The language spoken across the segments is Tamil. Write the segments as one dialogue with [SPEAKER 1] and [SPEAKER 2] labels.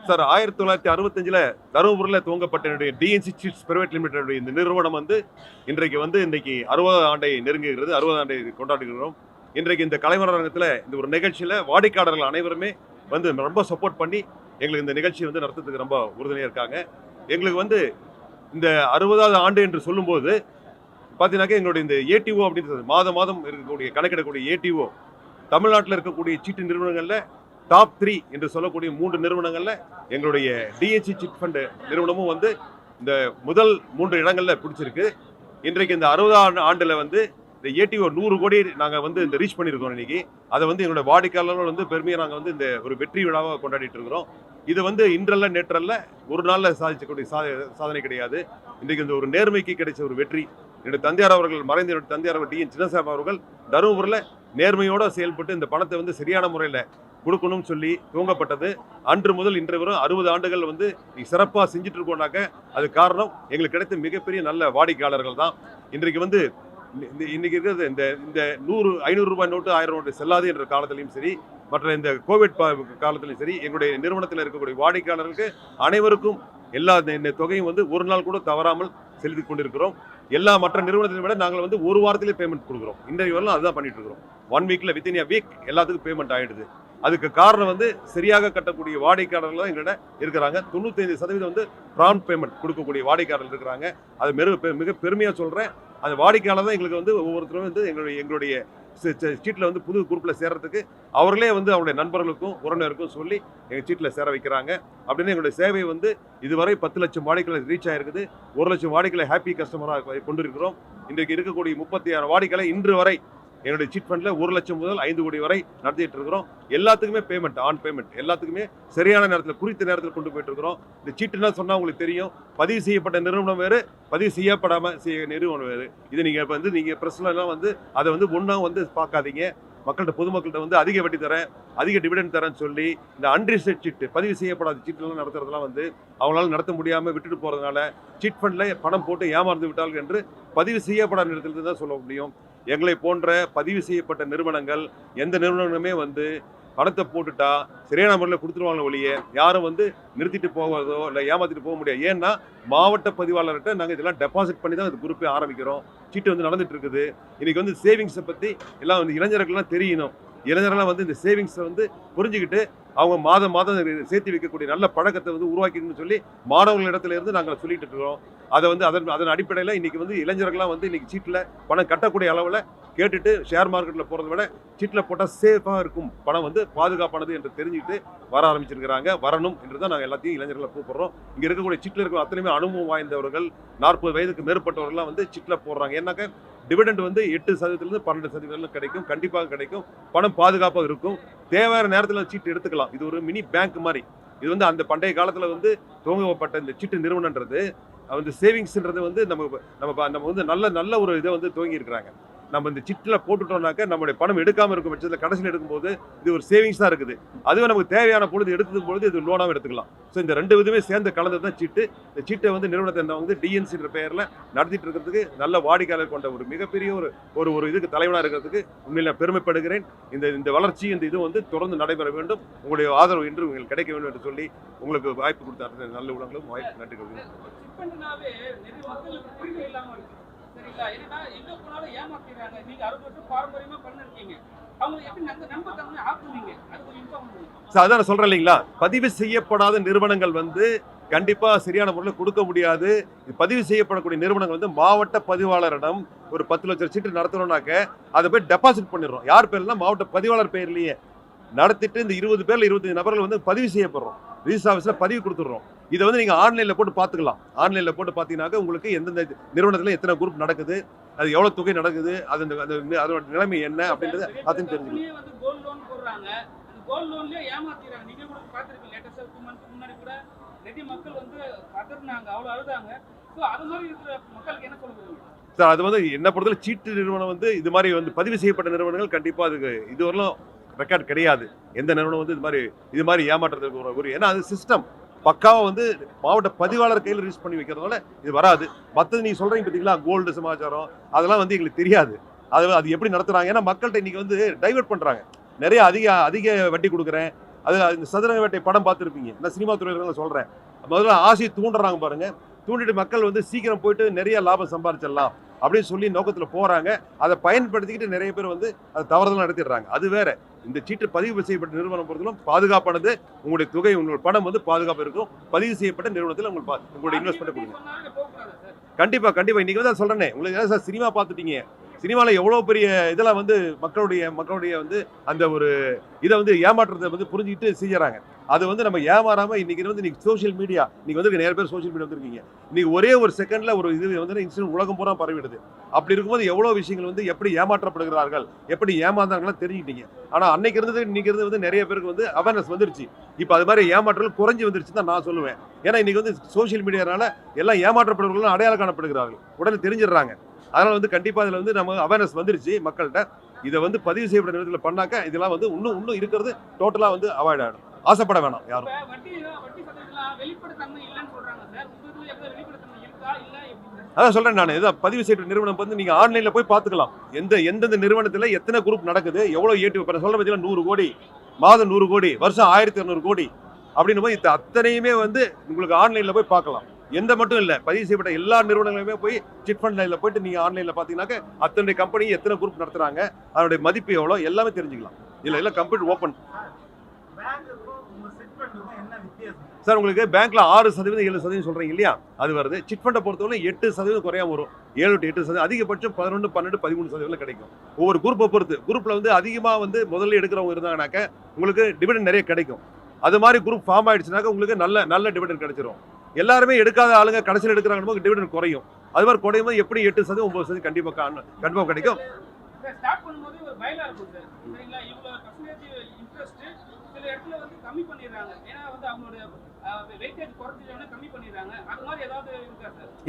[SPEAKER 1] சார் 1965 தருமபுரியில் துவங்கப்பட்ட டிஎன்சி சீட்ஸ் பிரைவேட் லிமிடெட் இந்த நிறுவனம் வந்து இன்றைக்கு 60 ஆண்டை நெருங்குகிறது, 60 ஆண்டை கொண்டாடுகிறோம். இன்றைக்கு இந்த கலைமரங்கத்தில் இந்த ஒரு நிகழ்ச்சியில் வாடிக்கையாளர்கள் அனைவருமே ரொம்ப சப்போர்ட் பண்ணி எங்களுக்கு இந்த நிகழ்ச்சி நடத்துறதுக்கு ரொம்ப உறுதுணையாக இருக்காங்க. எங்களுக்கு இந்த 60வது ஆண்டு என்று சொல்லும்போது பார்த்தீங்கன்னாக்கா எங்களுடைய இந்த ஏடிஓ அப்படின்றது மாதம் இருக்கக்கூடிய கணக்கெடுக்கக்கூடிய ஏடிஓ தமிழ்நாட்டில் இருக்கக்கூடிய சீட்டு நிறுவனங்களில் டாப் 3 என்று சொல்லக்கூடிய 3 நிறுவனங்கள்ல எங்களுடைய டிஎன்சி சிட் ஃபண்ட் நிறுவனமும் இந்த முதல் 3 இடங்கள்ல பிடிச்சிருக்கு. இன்றைக்கு இந்த 60 ஆண்டுல இந்த ஏடிஓ 100 கோடி நாங்கள் இந்த ரீச் பண்ணியிருக்கோம். இன்னைக்கு அதை எங்களோட வாடிக்கையாளர்கள் பெருமையாக நாங்கள் இந்த ஒரு வெற்றி விழாவாக கொண்டாடிட்டு இருக்கிறோம். இது இன்றல்ல நேற்றல்ல ஒரு நாளில் சாதிச்சக்கூடிய சாதனை கிடையாது. இன்றைக்கு இந்த ஒரு நேர்மைக்கு கிடைச்ச ஒரு வெற்றி. என்னுடைய தந்தையார் அவர்கள், மறைந்த என்னுடைய தந்தையார் அவர்கள் டிஎன் சின்னசாமி அவர்கள் தருமபுரியில் நேர்மையோட செயல்பட்டு இந்த பணத்தை சரியான முறையில் கொடுக்கணும்னு சொல்லி துவங்கப்பட்டது. அன்று முதல் இன்று வரும் 60 ஆண்டுகள் சிறப்பாக செஞ்சுட்டு இருக்கோம்னாக்க அது காரணம் எங்களுக்கு கிடைத்த மிகப்பெரிய நல்ல வாடிக்கையாளர்கள் தான். இன்றைக்கு இன்னைக்கு இருக்கிறது இந்த 500 ரூபாய் நோட்டு 1000 நோட்டு செல்லாது என்ற காலத்திலையும் சரி, மற்ற இந்த கோவிட் காலத்திலையும் சரி, எங்களுடைய நிறுவனத்தில் இருக்கக்கூடிய வாடிக்கையாளர்களுக்கு அனைவருக்கும் எல்லா தொகையும் ஒரு நாள் கூட தவறாமல் செலுத்தி கொண்டிருக்கிறோம். எல்லா மற்ற நிறுவனத்தை விட நாங்கள் ஒரு வாரத்திலே பேமெண்ட் கொடுக்குறோம். இன்றைக்கு வரலாம் அதுதான் பண்ணிட்டு இருக்கிறோம். 1 வீக்ல வித்தின் a வீக் எல்லாத்துக்கும் பேமெண்ட் ஆயிடுது. அதுக்கு காரணம் சரியாக கட்டக்கூடிய வாடிக்கையாளர்கள் தான் எங்கள்கிட்ட இருக்கிறாங்க. 95% ப்ராம்ப்ட் பேமெண்ட் கொடுக்கக்கூடிய வாடிக்கையாளர்கள் இருக்கிறாங்க. அது மிக பெருமையாக சொல்கிறேன். அந்த வாடிக்கையாளர் தான் எங்களுக்கு ஒவ்வொருத்தரும் எங்களுடைய சீட்டில் புது குரூப்பில் சேர்றதுக்கு அவர்களே அவருடைய நண்பர்களுக்கும் உறவினருக்கும் சொல்லி எங்கள் சீட்டில் சேர வைக்கிறாங்க. அப்படின்னு எங்களுடைய சேவை இதுவரை 10 லட்சம் வாடிக்கையாளர் ரீச் ஆகிருக்குது. 1 லட்சம் வாடிக்கையாளர் ஹாப்பி கஸ்டமராக கொண்டிருக்கிறோம். இன்றைக்கு இருக்கக்கூடிய 36 வாடிக்கையாளர் இன்று வரை என்னுடைய சீட் ஃபண்ட்ல 1 லட்சம் முதல் 5 கோடி வரை நடத்திட்டு இருக்கிறோம். எல்லாத்துக்குமே பேமெண்ட் ஆன் பேமெண்ட், எல்லாத்துக்குமே சரியான நேரத்தில் குறித்த நேரத்தில் கொண்டு போயிட்டு இருக்கிறோம். இந்த சீட்டுன்னா சொன்னா உங்களுக்கு தெரியும், பதிவு செய்யப்பட்ட நிறுவனம் வேறு, பதிவு செய்யப்படாம நிறுவனம் வேறு. இது நீங்க பிரஸ்ல எல்லாம் அதை ஒன்னா பார்க்காதீங்க. மக்கள்கிட்ட பொதுமக்கள்கிட்ட அதிக வட்டி தரேன், அதிக டிவிடெண்ட் தரேன்னு சொல்லி இந்த அன்ரிஜிஸ்டர்ட் சீட்டு, பதிவு செய்யப்படாத சீட்டுலாம் நடத்துறதுலாம் அவங்களால நடத்த முடியாமல் விட்டுட்டு போறதுனால சீட் ஃபண்ட்ல பணம் போட்டு ஏமாந்து விட்டார்கள் என்று பதிவு செய்யப்படாத நிறுவனத்தில் தான் சொல்ல முடியும். எங்களை போன்ற பதிவு செய்யப்பட்ட நிறுவனங்கள் எந்த நிறுவனமே பணத்தை போட்டுட்டா சரியான முறையில் கொடுத்துருவாங்க ஒழிய யாரும் நிறுத்திட்டு போவதோ இல்லை ஏமாத்திட்டு போக முடியாது. ஏன்னா மாவட்ட பதிவாளர்கிட்ட நாங்கள் இதெல்லாம் டெபாசிட் பண்ணி தான் இந்த குரூப்பே ஆரம்பிக்கிறோம். சீட்டு நடந்துட்டு இருக்குது. இன்னைக்கு சேவிங்ஸை பற்றி எல்லாம் இளைஞர்கள்லாம் தெரியணும். இளைஞர்கள்லாம் இந்த சேவிங்ஸை புரிஞ்சுக்கிட்டு அவங்க மாதம் சேர்த்து வைக்கக்கூடிய நல்ல பழக்கத்தை உருவாக்கிக்கணும்னு சொல்லி மாணவர்களிடத்துல இருந்து நாங்கள் சொல்லிட்டு இருக்கிறோம். அதை அதன் அடிப்படையில் இன்னைக்கு இளைஞர்கள்லாம் இன்னைக்கு சீட்டில் பணம் கட்டக்கூடிய அளவில் கேட்டுட்டு ஷேர் மார்க்கெட்டில் போகிறத விட சீட்டில் போட்டால் சேஃபாக இருக்கும், பணம் பாதுகாப்பானது என்று தெரிஞ்சுக்கிட்டு வர ஆரம்பிச்சிருக்கிறாங்க. வரணும் என்று தான் நாங்கள் எல்லாத்தையும் இளைஞர்களை கூப்பிடுறோம். இங்கே இருக்கக்கூடிய சீட்டில் இருக்கிற அத்தனையுமே அனுபவம் வாய்ந்தவர்கள், 40 வயதுக்கு மேற்பட்டவர்கள்லாம் சீட்டில் போடுறாங்க. ஏன்னாக்க டிவிடெண்ட் 8% 12% கிடைக்கும், கண்டிப்பாக கிடைக்கும். பணம் பாதுகாப்பாக இருக்கும். தேவையான நேரத்தில் சீட்டு எடுத்துக்கலாம். இது ஒரு மினி பேங்க் மாதிரி. இது அந்த பண்டைய காலத்தில் துவங்கப்பட்ட இந்த சீட்டு நிறுவனன்றது சேவிங்ஸ்ன்றது நம்ம நல்ல ஒரு இதை துவங்கி இருக்கிறாங்க. நம்ம இந்த சீட்டில் போட்டுட்டோம்னாக்க நம்மளுடைய பணம் எடுக்காமல் இருக்கும் பட்சத்தில் கடைசியில் எடுக்கும்போது இது ஒரு சேவிங்ஸ் தான் இருக்குது. அதுவே நமக்கு தேவையான பொழுது எடுத்துக்கும் பொழுது இது லோனாகவும் எடுத்துக்கலாம். ஸோ இந்த 2 விதமே சேர்ந்து கலந்து தான் சீட்டு. இந்த சீட்டை நிறுவனத்தை டிஎன்சின்ற பெயரில் நடத்திட்டு இருக்கிறதுக்கு நல்ல வாடிக்கையாளர் கொண்ட ஒரு மிகப்பெரிய ஒரு இதுக்கு தலைவனாக இருக்கிறதுக்கு உண்மையில் நான் பெருமைப்படுகிறேன். இந்த வளர்ச்சி இந்த இது தொடர்ந்து நடைபெற வேண்டும். உங்களுடைய ஆதரவு இன்று உங்களுக்கு கிடைக்க வேண்டும் என்று சொல்லி உங்களுக்கு வாய்ப்பு கொடுத்தாரு நல்ல உள்ளங்களும் வாய்ப்பு நன்றி கொள்கிறேன்.
[SPEAKER 2] சரிங்களா? ஏன்னா எங்க போனாலும் ஏமாத்திடுறாங்க. நீங்க 60 வருஷம் பாரம்பரியமா பண்ணிருக்கீங்க. அவங்க எப்படி நம்பத்தன்மை ஆக்குவீங்க? அது கொஞ்சம் இன்ஃபார்ம் பண்ணுங்க.
[SPEAKER 1] அதான் சொல்றேன் இல்லைங்களா, பதிவு செய்யப்படாத நிறுவனங்கள் கண்டிப்பா சரியான முறையில் கொடுக்க முடியாது. பதிவு செய்யப்படக்கூடிய நிறுவனங்கள் மாவட்ட பதிவாளரிடம் ஒரு 10 லட்சம் சீட்டு நடத்தணும்னாக்க அதை போய் டெபாசிட் பண்ணிடுறோம். யார் பேர்லாம் மாவட்ட பதிவாளர் பேர்லயே நடத்திட்டு இந்த 20 பேர்ல 25 நபர்கள் பதிவு செய்யப்படுறோம். ரிஜிஸ்டர் ஆஃபீஸில் பதிவு கொடுத்துடுறோம். இதை நீங்கள் ஆன்லைனில் போட்டு பார்த்துக்கலாம். ஆன்லைனில் போட்டு பார்த்தீங்கன்னாக்க உங்களுக்கு எந்தெந்த நிறுவனத்தில் எத்தனை குரூப் நடக்குது, அது எவ்வளோ தொகை நடக்குது, அதோட நிலைமை என்ன அப்படின்றது அதையும் தெரிஞ்சுக்கலாம். சார் அது என்ன பொறுத்தவரை சீட்டு நிறுவனம் இது மாதிரி பதிவு செய்யப்பட்ட நிறுவனங்கள் கண்டிப்பாக அதுக்கு இதுவரையிலும் ரெக்கார்ட் கிடையாது. எந்த நிறுவனம் இது மாதிரி ஏமாற்றுறதுக்கு ஒரு ஏன்னா அது சிஸ்டம் பக்காவாக மாவட்ட பதிவாளர் கையில் ரிஜிஸ்டர் பண்ணி வைக்கிறதுனால இது வராது. மற்றது நீங்கள் சொல்கிறீங்க பார்த்தீங்களா, கோல்டு சமாச்சாரம் அதெல்லாம் எங்களுக்கு தெரியாது. அது எப்படி நடத்துகிறாங்க. ஏன்னா மக்கள்கிட்ட இன்னைக்கு டைவர்ட் பண்ணுறாங்க. நிறைய அதிக வட்டி கொடுக்குறேன், அது இந்த சதுரங்க வேட்டை படம் பார்த்துருப்பீங்க. நான் சினிமா துறையில சொல்றேன். முதல்ல ஆசையை தூண்டுறாங்க பாருங்க. தூண்டிட்டு மக்கள் வந்து சீக்கிரம் போயிட்டு நிறைய லாபம் சம்பாதிச்சிடலாம் அப்படின்னு சொல்லி நோக்கத்தில் போறாங்க. அதை பயன்படுத்திக்கிட்டு நிறைய பேர் வந்து அதை தவறுதலாக நடத்திடுறாங்க. அது வேற. இந்த சீட்டு பதிவு செய்யப்பட்ட நிறுவனம் பொறுத்தவரை பாதுகாப்பானது. உங்களுடைய தொகை, உங்களுடைய பணம் வந்து பாதுகாப்பு இருக்கும். பதிவு செய்யப்பட்ட நிறுவனத்தில் உங்களுடைய இன்வெஸ்ட்மெண்ட் கொடுங்க. கண்டிப்பா கண்டிப்பா. இன்னைக்கு வந்து சொல்றேனே, உங்களுக்கு சார் சினிமா பார்த்துட்டீங்க. சினிமாவில் எவ்வளோ பெரிய இதெல்லாம் வந்து மக்களுடைய வந்து அந்த ஒரு இதை வந்து ஏமாற்றத்தை வந்து புரிஞ்சுக்கிட்டு செய்யறாங்க. அது வந்து நம்ம ஏமாறாம இன்னைக்கு சோஷியல் மீடியா, இன்னைக்கு வந்து நிறைய பேர் சோஷியல் மீடியா வந்துருக்கீங்க. இன்னைக்கு ஒரே ஒரு செகண்ட்ல ஒரு இது வந்து இன்சிடென்ட் உலகம் பூரா பரவிடுது. அப்படி இருக்கும்போது எவ்வளோ விஷயங்கள் வந்து எப்படி ஏமாற்றப்படுகிறார்கள், எப்படி ஏமாந்தாங்கலாம் தெரிஞ்சுக்கிட்டீங்க. ஆனால் அன்னைக்கு இருந்தது இன்னைக்கு இருந்து வந்து நிறைய பேருக்கு வந்து அவேர்னஸ் வந்துருச்சு. இப்போ அது மாதிரி ஏமாற்றல் குறைஞ்சி வந்துருச்சு தான் நான் சொல்லுவேன். ஏன்னா இன்னைக்கு வந்து சோஷியல் மீடியானால எல்லாம் ஏமாற்றப்படுறவர்களும் அடையாளம் காணப்படுகிறார்கள், உடனே தெரிஞ்சிடுறாங்க. அதனால வந்து கண்டிப்பா இதுல வந்து நம்ம அவேர்னஸ் வந்துருச்சு மக்கள்கிட்ட. இதை வந்து பதிவு செய்யப்பட்ட நேரத்தில் பண்ணாக்க இதெல்லாம் வந்து இன்னும் இருக்கிறது டோட்டலா வந்து அவாய்ட் ஆகிடும். ஆசைப்பட வேணாம் யாரும். அதான் சொல்றேன் நான். இதான் பதிவு செய்யப்பட்ட நிறுவனம் வந்து நீங்க ஆன்லைன்ல போய் பார்த்துக்கலாம். எந்தெந்த நிறுவனத்துல எத்தனை குரூப் நடக்குது, எவ்வளவு ஏற்றி சொல்ல பத்தியா 100 கோடி, மாதம் 100 கோடி, வருஷம் 1200 கோடி அப்படின்னு போய் அத்தனையுமே வந்து உங்களுக்கு ஆன்லைன்ல போய் பார்க்கலாம். எந்த மட்டும் இல்ல, பதிவு செய்யப்பட்ட எல்லா நிறுவனங்களுமே போய் சிட் ஃபண்ட் லைன்ல போயிட்டு நீங்க ஆன்லைன்ல பாத்தீங்கன்னாக்க அத்தனை கம்பெனி எத்தனை குரூப் நடத்துறாங்க, அதனுடைய மதிப்பு எவ்வளவு எல்லாமே தெரிஞ்சுக்கலாம். இல்ல கம்ப்யூட்டர் ஓபன். சார் உங்களுக்கு பேங்க்ல 6% 7% சொல்றீங்க இல்லையா, அது வருது. சிட் ஃபண்டை பொறுத்தவரை 8% குறையாம வரும். 7 to 8%, அதிகபட்சம் 11, 12, 13% கிடைக்கும். ஒவ்வொரு குரூப்பை பொறுத்து. குரூப்ல வந்து அதிகமா வந்து முதல்ல எடுக்கிறவங்க இருந்தாங்கனாக்க உங்களுக்கு டிவிடெண்ட் நிறைய கிடைக்கும். அது மாதிரி குரூப் ஃபார்ம் ஆயிடுச்சுனாக்க உங்களுக்கு நல்ல டிவிடெண்ட் கிடைச்சிரும். எல்லாருமே எடுக்காத ஆளுங்க கடைசியில் எடுக்கிறாங்க, டிவிடெண்ட் குறையும். அது மாதிரி குறையும் போது எப்படி 8%, 9% கண்டிப்பா கிடைக்கும்.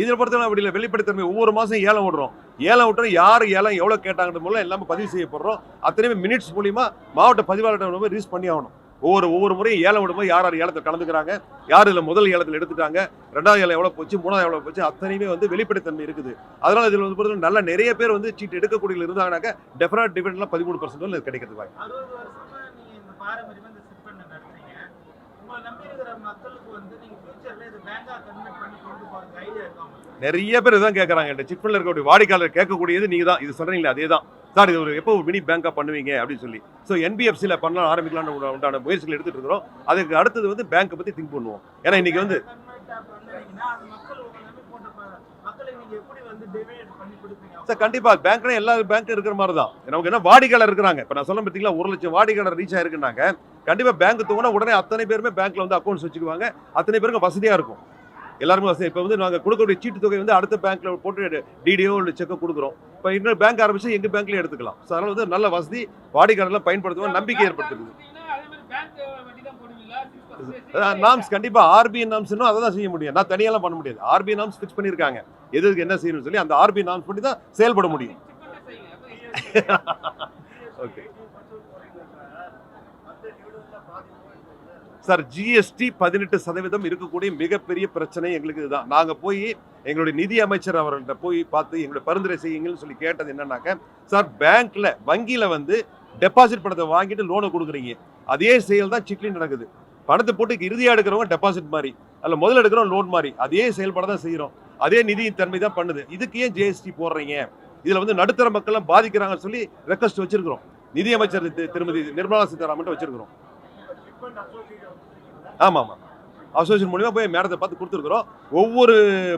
[SPEAKER 1] இதை பொறுத்தவரை அப்படி இல்லை. வெளிப்படைத்தன்மை ஒவ்வொரு மாசம் ஏலம் விடுறோம். ஏலம் விட்டுறோம். யார் ஏலம் எவ்வளவு கேட்டாங்க மூலம் எல்லாமே பதிவு செய்யப்படுறோம். அத்தனையுமே மினிட்ஸ் மூலியமா மாவட்ட பதிவாளர்கிட்ட ரீச் பண்ணி ஆகணும். ஒவ்வொரு முறையும் ஏலம் விடும்போது யார் ஏலத்தை கலந்துக்கிறாங்க, யார் இதில் முதல் ஏலத்தில் எடுத்துட்டாங்க, 2வது ஏலம் எவ்வளோ போச்சு, 3வது எவ்வளோ போச்சு, அத்தனையுமே வந்து வெளிப்படைத்தன்மை இருக்குது. அதனால இதில் வந்து நல்ல நிறைய பேர் வந்து சீட்டு எடுக்கக்கூடிய இருந்தாங்கன்னாக்க டெஃபினட் டிவிடெண்ட்லாம் 13% கிடைக்கிறது வாய்ப்பு. நிறைய பேர் இதான் கேட்கறாங்க. சிட் ஃபண்ட்ல இருக்கக்கூடிய வாடிக்கையாளர் கேட்கக்கூடியது நீங்க தான் இது சொல்றீங்களா, அதே தான் சார். இது எப்போ மினி பேங்கா பண்ணுவீங்க அப்படின்னு சொல்லி. ஸோ NBFCல பண்ணலாம் ஆரம்பிக்கலாம்னு உண்டான முயற்சிகள் எடுத்துட்டு இருக்கிறோம். அதுக்கு அடுத்தது வந்து பேங்கை பத்தி திங்க் பண்ணுவோம். ஏன்னா இன்னைக்கு வந்து சார் கண்டிப்பா பேங்க்னா எல்லா பேங்க்கும் இருக்கிற மாதிரி தான். நமக்கு என்ன வாடிக்கையாளர் இருக்கிறாங்க. இப்போ நான் சொல்ல பார்த்தீங்களா 1 லட்சம் வாடிக்கையாளர் ரீச் ஆயிருக்குனாங்க, கண்டிப்பா பேங்க் தூங்கினா உடனே அத்தனை பேருமே பேங்க்ல வந்து அக்கௌண்ட்ஸ் வச்சுக்குவாங்க. அத்தனை பேருக்கு வசதியா இருக்கும். எல்லாருமே வசதி. இப்போ வந்து நாங்கள் கொடுக்கக்கூடிய சீட்டு தொகை வந்து அடுத்த பேங்க்ல போட்டு டிடிஓ இல்லை செக்கோ கொடுக்குறோம். இப்போ இன்னொரு பேங்க் ஆரம்பிச்சு எங்க பேங்க்லயே எடுத்துக்கலாம். ஸோ அதனால வந்து நல்ல வசதி வாடிக்கையாளர்லாம் பயன்படுத்துவோம், நம்பிக்கை ஏற்படுத்துது. நாம்ஸ் கண்டிப்பா RBI நாம்ஸ் அதை தான் செய்ய முடியும். நான் தனியெல்லாம் பண்ண முடியாது. RBI நாம்ஸ் ஃபிக்ஸ் பண்ணியிருக்காங்க எதுக்கு என்ன செய்யணும்னு சொல்லி. அந்த RBI நாம்ஸ் பண்ணி தான் செயல்பட முடியும். ஓகே சார், GST 18% இருக்கக்கூடிய மிகப்பெரிய பிரச்சனை எங்களுக்கு இதுதான். நாங்க போய் எங்களுடைய நிதி அமைச்சர் அவர்கள்ட்ட போய் பார்த்து எங்களுடைய பரிந்துரை செய்யுங்கன்னு சொல்லி கேட்டது என்னன்னாக்க, சார் பேங்க்ல வங்கியில வந்து டெபாசிட் பணத்தை வாங்கிட்டு லோனை கொடுக்குறீங்க, அதே செயல் தான் சிட்லையும் நடக்குது. பணத்தை போட்டு இறுதியா எடுக்கிறவங்க டெபாசிட் மாதிரி, அதில் முதல்ல எடுக்கிறோம் லோன் மாதிரி, அதே செயல்பட தான் செய்யறோம். அதே நிதி தன்மை தான் பண்ணுது. இதுக்கு ஏன் GST போடுறீங்க, இதுல வந்து நடுத்தர மக்கள் பாதிக்கிறாங்கன்னு சொல்லி ரெக்வஸ்ட் வச்சிருக்கிறோம். நிதி அமைச்சர் திருமதி நிர்மலா சீதாராமன் வச்சிருக்கிறோம். ஆமா அசோசியேஷன் மூலமா போய் மேடத்தை பார்த்து கொடுத்துருக்கிறோம். ஒவ்வொரு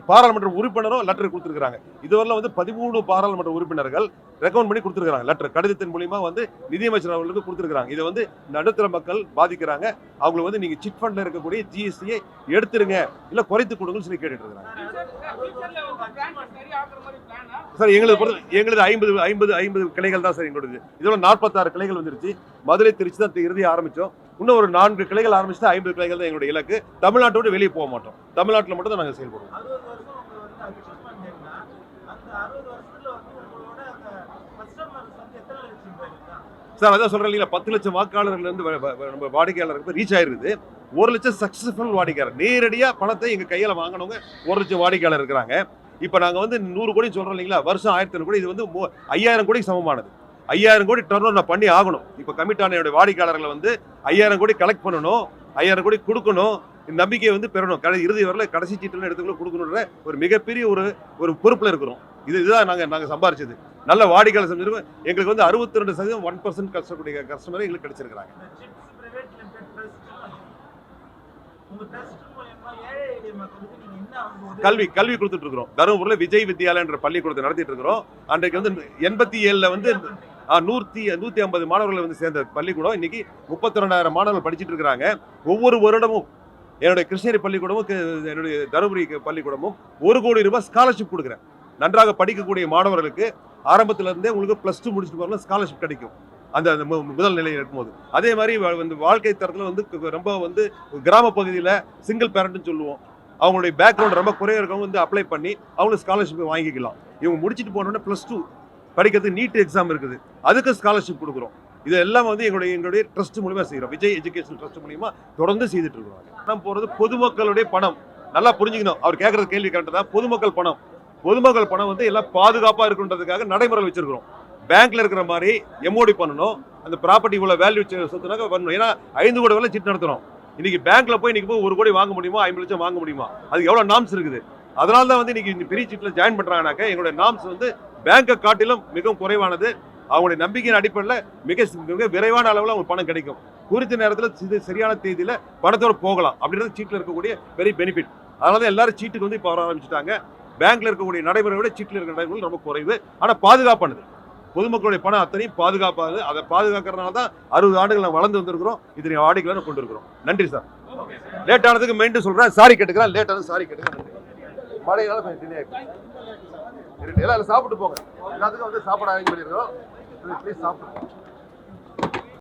[SPEAKER 1] பாராளுமன்ற உறுப்பினரும் லெட்டர் கொடுத்துருக்காங்க. இதுவரை வந்து 13 பாராளுமன்ற உறுப்பினர்கள் ரெக்கமெண்ட் பண்ணி கொடுத்துருக்காங்க. லெட்டர் கடிதத்தின் மூலியமா வந்து நிதியமைச்சர் அவர்களுக்கு கொடுத்துருக்காங்க. இதை வந்து நடுத்தர மக்கள் பாதிக்கிறாங்க, அவங்களுக்கு வந்து நீங்க சிட் ஃபண்ட்ல இருக்கக்கூடிய GST எடுத்துருங்க, இல்ல குறைத்து கொடுங்கன்னு சொல்லி கேட்டுட்டு இருக்காங்க. சார் எங்களது 50 கிளைகள் தான் சார் எங்களுடைய. இதோட 46 கிளைகள் வந்துருச்சு. மதுரை, திருச்சி தான் இறுதி ஆரம்பிச்சோம். இன்னும் ஒரு 4 கிளைகள் ஆரம்பிச்சுட்டு 50 கிளைகள் தான் எங்களுடைய இலக்கு. தமிழ்நாட்டோடு வெளியே போக மாட்டோம். தமிழ்நாட்டில் மட்டும் தான் நாங்கள் செயல்படுவோம். சார் அதான் சொல்றேன் இல்லையா, 10 லட்சம் வாக்காளர்கள் இருந்து நம்ம வாடிக்கையாளருக்கு ரீச் ஆயிருக்குது. 1 லட்சம் சக்சஸ்ஃபுல் வாடிக்கையாளர் நேரடியா பணத்தை எங்க கையில வாங்கினவங்க 1 லட்சம் வாடிக்கையாளர் இருக்கிறாங்க. இப்ப நாங்க வந்து 100 கோடி சொல்றோம் இல்லைங்களா, வருஷம் 1500 கோடி. இது வந்து 5000 கோடிக்கு சமமானது. 5000 கோடி டர்ன் ஓவர் நான் பண்ணி ஆகணும். இப்போ கமிட் ஆன என்னுடைய வாடிக்கையாளர்களை வந்து 5000 கோடி கலெக்ட் பண்ணணும், 5000 கோடி கொடுக்கணும், இந்த நம்பிக்கையை வந்து பெறணும். இறுதி வரல கடைசி சீட்டுல எடுத்துக்கொள்ள கொடுக்கணுன்ற ஒரு மிகப்பெரிய ஒரு பொறுப்புல இருக்கிறோம். இதுதான் நாங்க சம்பாரிச்சது. நல்ல வாடிக்கையாளர் செஞ்சிருக்கோம். எங்களுக்கு வந்து 62% 1% கஷ்டக்கூடிய கஸ்டமர் எங்களுக்கு கிடைச்சிருக்காங்க. கல்வி கொடுத்துட்டு இருக்கிறோம். தருமபுரியில விஜய் வித்யாலயா என்ற பள்ளிக்கூடத்தை நடத்திட்டு இருக்கிறோம். அன்றைக்கு வந்து 87ல வந்து 150 மாணவர்கள் வந்து சேர்ந்த பள்ளிக்கூடம் இன்னைக்கு 32,000 மாணவர்கள் படிச்சுட்டு இருக்கிறாங்க. ஒவ்வொரு வருடமும் என்னுடைய கிருஷ்ணகிரி பள்ளிக்கூடமும் என்னுடைய தருமபுரி பள்ளிக்கூடமும் 1 கோடி ரூபாய் ஸ்காலர்ஷிப் கொடுக்குறேன். நன்றாக படிக்கக்கூடிய மாணவர்களுக்கு ஆரம்பத்துல இருந்தே உங்களுக்கு +2 முடிச்சுட்டு போறோம் ஸ்காலர்ஷிப் கிடைக்கும். அந்த முதல் நிலையில் இருக்கும்போது அதே மாதிரி வந்து வாழ்க்கை தரத்துல வந்து ரொம்ப வந்து கிராம பகுதியில் சிங்கிள் பேரண்ட்னு சொல்லுவோம். அவங்களுடைய பேக்ரவுண்ட் ரொம்ப குறைய இருக்கவங்க வந்து அப்ளை பண்ணி அவங்களுக்கு ஸ்காலர்ஷிப் வாங்கிக்கலாம். இவங்க முடிச்சுட்டு போனோடனே +2 படிக்கிறதுக்கு நீட் எக்ஸாம் இருக்குது, அதுக்கு ஸ்காலர்ஷிப் கொடுக்குறோம். இது எல்லாம் வந்து எங்களுடைய ட்ரஸ்ட் மூலியமா செய்கிறோம். விஜய் எஜுகேஷன் ட்ரஸ்ட் மூலியமா தொடர்ந்து செய்துட்டு இருக்கிறோம். பணம் போறது பொதுமக்களுடைய பணம். நல்லா புரிஞ்சுக்கணும். அவர் கேட்கறது கேள்வி கரெக்டாக தான். பொதுமக்கள் பணம் வந்து எல்லாம் பாதுகாப்பா இருக்குன்றதுக்காக நடைமுறை வச்சிருக்கிறோம். பேங்க்ல இருக்கிற மாதிரி எம்ஓடி பண்ணணும். அந்த ப்ராப்பர்ட்டி இவ்வளவு வேல்யூ சொத்துனாக்க வரணும். ஏன்னா 5 கோடி வரை சீட் நடத்துறோம். இன்னைக்கு பேங்க்ல போய் இன்னைக்கு 1 கோடி வாங்க முடியுமா, 50 லட்சம் வாங்க முடியுமா? அதுக்கு எவ்வளவு நாம்ஸ் இருக்குது. அதனால தான் வந்து இன்னைக்கு இந்த பெரிய சீட்ல ஜாயின் பண்றாங்கனாக்க எங்களுடைய நாம்ஸ் வந்து பேங்கை காட்டிலும் மிகவும் குறைவானது. அவங்களுடைய நம்பிக்கையின் அடிப்படையில் மிக விரைவான அளவில் அவங்களுக்கு பணம் கிடைக்கும். குறித்த நேரத்தில் சரியான தேதியில பணத்தோட போகலாம் அப்படின்றது சீட்ல இருக்கக்கூடிய பெரிய பெனிஃபிட். அதனால தான் எல்லாரும் சீட்டுக்கு வந்து இப்போ வர ஆரம்பிச்சுட்டாங்க. பேங்க்ல இருக்கக்கூடிய நடைமுறை விட சீட்ல இருக்கிற நடைமுறை ரொம்ப குறைவு, ஆனா பாதுகாப்பானது. பொதுமக்களுடைய பணம் அத்தனையும் பாதுகாப்பானது. அதை பாதுகாக்கிறதுனால தான் 60 ஆண்டுகள் நான் வளர்ந்து வந்திருக்கிறோம். இத்தனை வாடிக்கையாளர் கொண்டு இருக்கிறோம். நன்றி சார். லேட் ஆனதுக்கு மீண்டும் சொல்றேன், சாரி கேட்டுக்கிறேன். லேட் ஆனது சாரி கேட்டுக்கிறேன். மழையினால கொஞ்சம் டிலே ஆகிடுச்சு. எல்லாம் சாப்பிட்டு போங்க. எல்லாத்துக்கும் வந்து சாப்பாடு அரேஞ்ச் பண்ணியிருக்கோம். ப்ளீஸ் சாப்பிட்டு